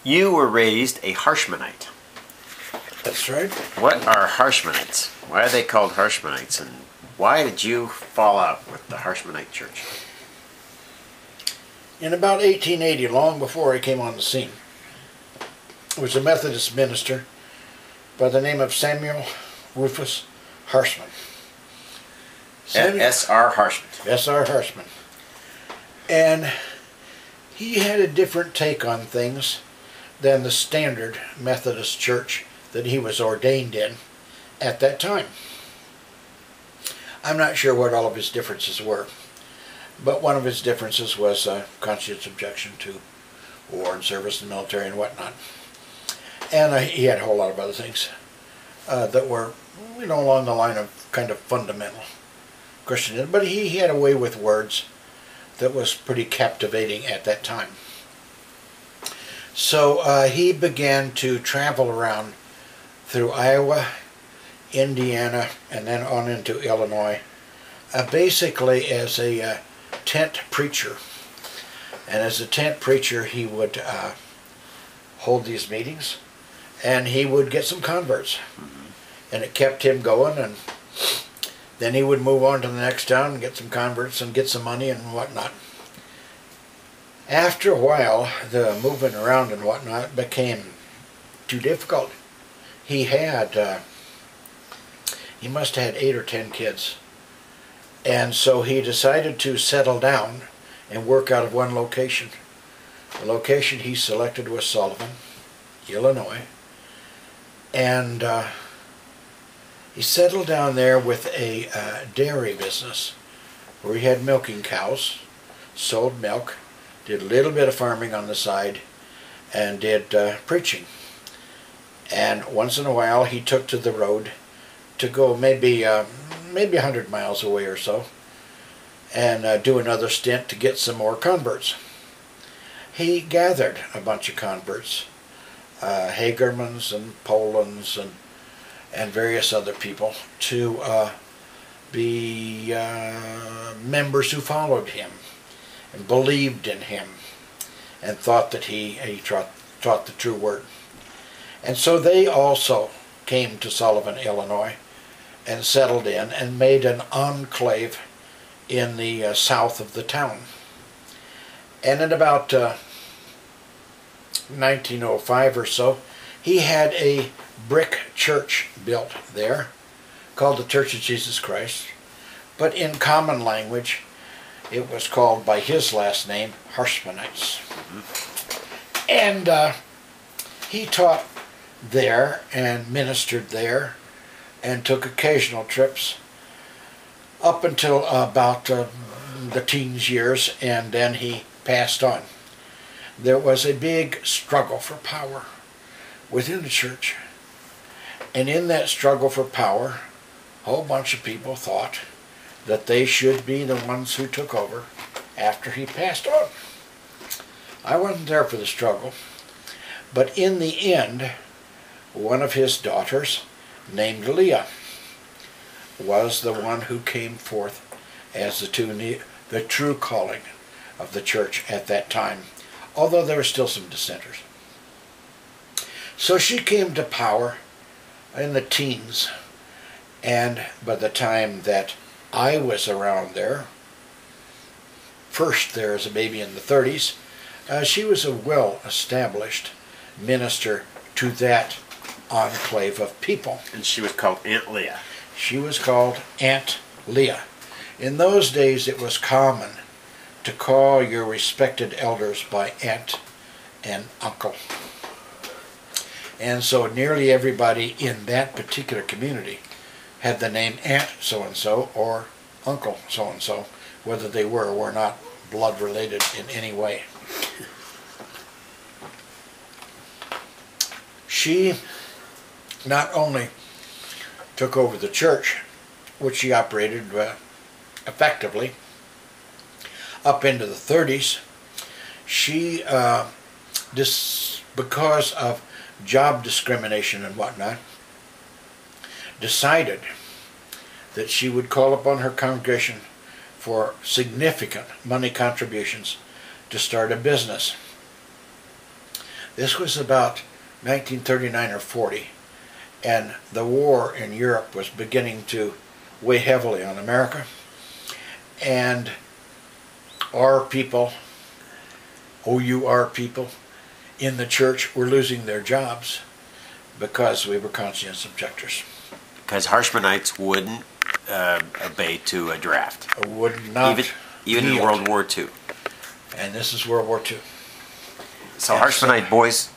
You were raised a Harshmanite. That's right. What are Harshmanites? Why are they called Harshmanites? And why did you fall out with the Harshmanite church? In about 1880, long before I came on the scene, there was a Methodist minister by the name of Samuel Rufus Harshman. S.R. Harshman. S.R. Harshman. And he had a different take on things than the standard Methodist church that he was ordained in at that time. I'm not sure what all of his differences were, but one of his differences was conscientious objection to war and service in the military and whatnot. And he had a whole lot of other things that were, along the line of kind of fundamental Christianism. But he had a way with words that was pretty captivating at that time. So he began to travel around through Iowa, Indiana, and then on into Illinois, basically as a tent preacher. And as a tent preacher, he would hold these meetings, and he would get some converts. And it kept him going, and then he would move on to the next town and get some converts and get some money and whatnot. After a while, the moving around and whatnot became too difficult. He must have had 8 or 10 kids. And so he decided to settle down and work out of one location. The location he selected was Sullivan, Illinois. And he settled down there with a dairy business where he had milking cows, sold milk, did a little bit of farming on the side, and did preaching. And once in a while he took to the road to go maybe 100 miles away or so and do another stint to get some more converts. He gathered a bunch of converts, Hagermans and Polans and various other people, to be members who followed him and believed in him and thought that he taught the true word. And so they also came to Sullivan, Illinois, and settled in and made an enclave in the south of the town. And in about 1905 or so, he had a brick church built there called the Church of Jesus Christ, but in common language it was called by his last name, Harshmanites. And he taught there and ministered there and took occasional trips up until about the teens years, and then he passed on. There was a big struggle for power within the church, and in that struggle for power, a whole bunch of people thought that they should be the ones who took over after he passed on. I wasn't there for the struggle, but in the end, one of his daughters, named Leah, was the one who came forth as the true calling of the church at that time, although there were still some dissenters. So she came to power in the teens, and by the time that I was around there, first there as a baby in the 30s, she was a well-established minister to that enclave of people. And she was called Aunt Leah. She was called Aunt Leah. In those days it was common to call your respected elders by aunt and uncle. And so nearly everybody in that particular community had the name Aunt so-and-so or Uncle so-and-so, whether they were or were not blood related in any way. She not only took over the church, which she operated effectively up into the 30s, she, because of job discrimination and whatnot, decided that she would call upon her congregation for significant money contributions to start a business. This was about 1939 or 40, and the war in Europe was beginning to weigh heavily on America, and our people, OUR people, in the church were losing their jobs because we were conscience objectors. Because Harshmanites wouldn't obey to a draft. Would not even in yield. World War II. And this is World War II. So And Harshmanite boys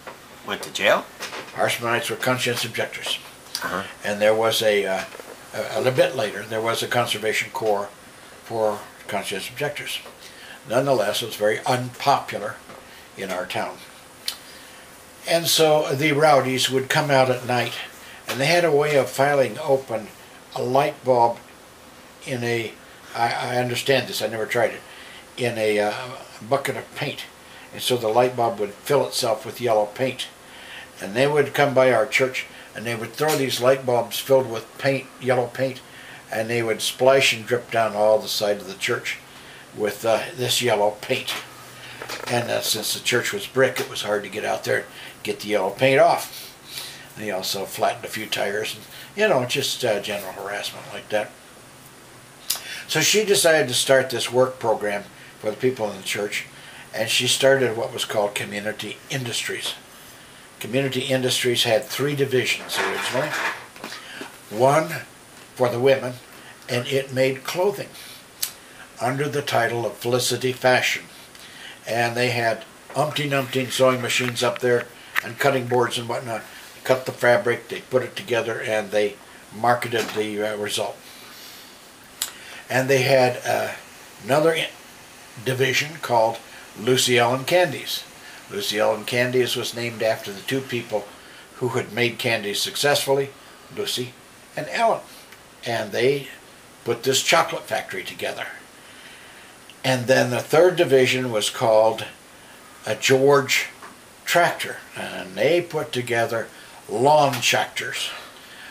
went to jail? Harshmanites were conscience objectors. Uh-huh. And there was a little bit later, there was a conservation corps for conscience objectors. Nonetheless, it was very unpopular in our town. And so the rowdies would come out at night, and they had a way of filing open a light bulb in a, I understand this, I never tried it, in a bucket of paint. And so the light bulb would fill itself with yellow paint. And they would come by our church, and they would throw these light bulbs filled with paint, yellow paint, and they would splash and drip down all the side of the church with this yellow paint. And since the church was brick, it was hard to get out there and get the yellow paint off. They also flattened a few tires, and just general harassment like that. So she decided to start this work program for the people in the church, and she started what was called Community Industries. Community Industries had 3 divisions originally. One for the women, and it made clothing under the title of Felicity Fashion. And they had umpty-numpty sewing machines up there and cutting boards and whatnot. Cut the fabric, they put it together, and they marketed the result. And they had another division called Lucy Ellen Candies. Lucy Ellen Candies was named after the 2 people who had made candies successfully, Lucy and Ellen. And they put this chocolate factory together. And then the 3rd division was called a George Tractor, and they put together lawn tractors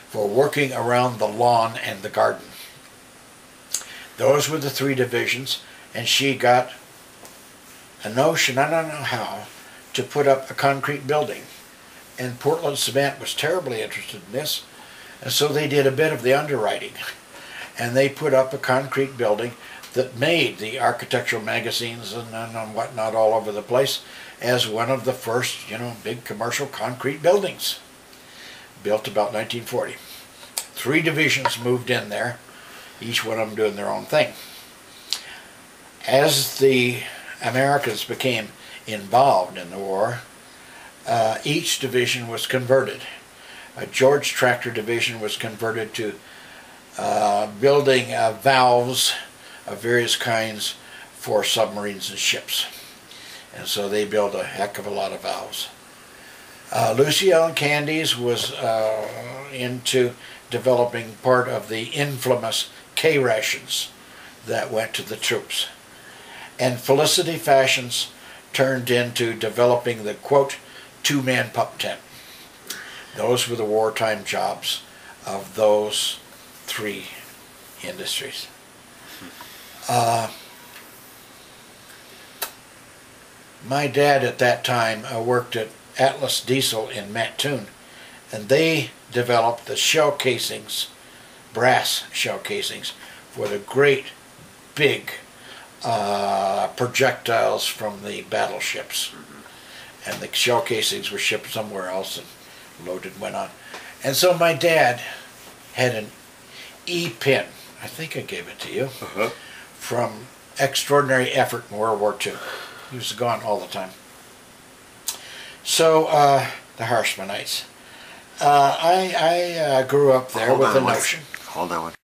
for working around the lawn and the garden. Those were the 3 divisions, and she got a notion, I don't know how, to put up a concrete building. And Portland Cement was terribly interested in this, and so they did a bit of the underwriting. And they put up a concrete building that made the architectural magazines and whatnot all over the place as one of the first, big commercial concrete buildings. Built about 1940. 3 divisions moved in there, each one of them doing their own thing. As the Americans became involved in the war, each division was converted. A George Tractor division was converted to building valves of various kinds for submarines and ships. And so they built a heck of a lot of valves. Lucy Ellen Candies was into developing part of the infamous K rations that went to the troops. And Felicity Fashions turned into developing the, quote, 2-man pup tent. Those were the wartime jobs of those 3 industries. My dad at that time worked at Atlas Diesel in Mattoon, and they developed the shell casings, brass shell casings, for the great big projectiles from the battleships. And the shell casings were shipped somewhere else and loaded and went on. And so my dad had an E-pin, I think I gave it to you, from extraordinary effort in World War II. He was gone all the time. So, the Harshmanites. I grew up there with a notion. Hold on one.